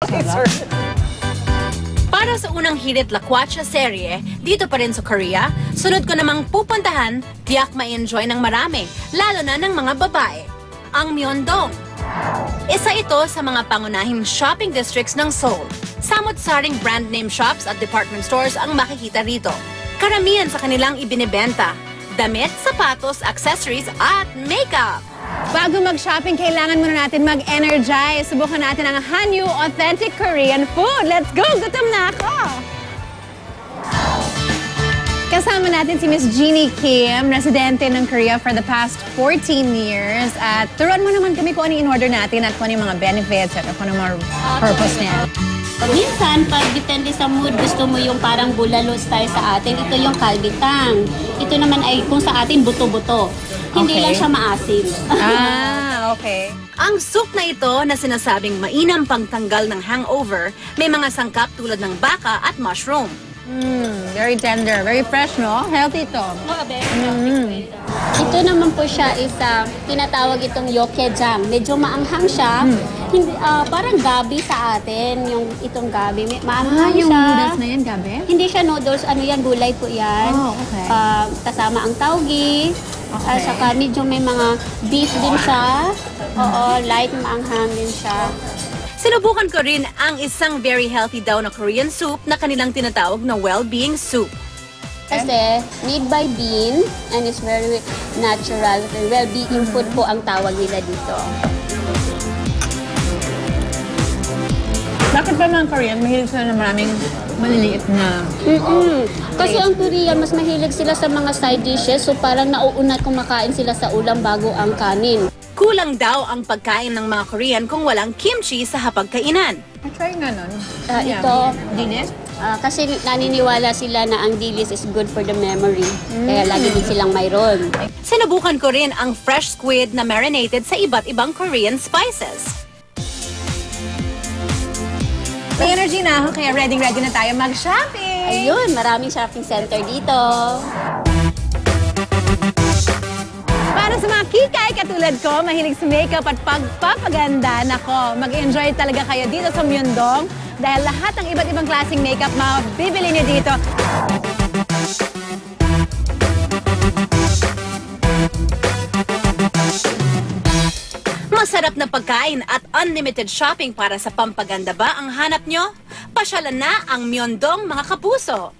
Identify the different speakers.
Speaker 1: Okay, sir.
Speaker 2: Para sa unang hirit lakwatsa serye, dito pa rin sa Korea, sunod ko namang pupuntahan, tiyak ma-enjoy ng marami, lalo na ng mga babae, ang Myeongdong. Isa ito sa mga pangunahing shopping districts ng Seoul. Samot-saring brand name shops at department stores ang makikita rito. Karamihan sa kanilang ibinebenta, damit, sapatos, accessories at makeup.
Speaker 1: Bago mag-shopping, kailangan muna natin mag-energize. Subukan natin ang Hanyu Authentic Korean Food. Let's go! Gutom na ako! Kasama natin si Miss Jeannie Kim, residente ng Korea for the past 14 years. At turuan mo naman kami kung ano in-order natin at kung ano yung mga benefits at kung ano yung mga purpose niya.
Speaker 3: Minsan, pag depende sa mood, gusto mo yung parang bulalo style sa atin. Ito yung kalbitang. Ito naman ay kung sa atin buto-buto. Hindi lang siya maasim.
Speaker 1: Okay.
Speaker 2: Ang soup na ito na sinasabing mainam pangtanggal ng hangover, may mga sangkap tulad ng baka at mushroom.
Speaker 1: Very tender, very fresh, no? Healthy ito.
Speaker 3: Ito naman po siya is tinatawag itong yokejang. Medyo maanghang siya. Hindi, parang gabi sa atin, yung itong gabi. Maanghang
Speaker 1: Yung
Speaker 3: siya.
Speaker 1: noodles na yan, gabi?
Speaker 3: Hindi siya noodles, ano yan, gulay po yan.
Speaker 1: Oh, okay.
Speaker 3: Kasama ang taugi. At saka medyo may mga beef din siya. Oo, light maanghang din siya.
Speaker 2: Sinubukan ko rin ang isang very healthy daw na Korean soup na kanilang tinatawag na well-being soup.
Speaker 3: Kasi made by bean and it's very natural. Well-being food po ang tawag nila dito.
Speaker 1: Bakit ba mga Korean, mahilig sila na maraming maliliit na...
Speaker 3: Kasi ang Korean, mas mahilig sila sa mga side dishes. So parang nauunat kumakain sila sa ulam bago ang kanin.
Speaker 2: Kulang daw ang pagkain ng mga Korean kung walang kimchi sa hapagkainan.
Speaker 1: Try nga nun.
Speaker 3: Ito,
Speaker 1: Dinis?
Speaker 3: kasi naniniwala sila na ang dilis is good for the memory. Kaya lagi din silang mayroon.
Speaker 2: Sinubukan ko rin ang fresh squid na marinated sa iba't ibang Korean spices.
Speaker 1: May energy na ako, kaya ready na tayo mag-shopping!
Speaker 3: Ayun, maraming shopping center dito.
Speaker 1: Para sa mga kikay katulad ko, mahilig sa makeup at pagpapaganda, nako, mag-enjoy talaga kayo dito sa Myeongdong dahil lahat ng iba't ibang klaseng makeup mabibili niyo dito.
Speaker 2: Masarap na pagkain at unlimited shopping para sa pampaganda ba ang hanap nyo? Pasyalan na ang Myeongdong mga kapuso!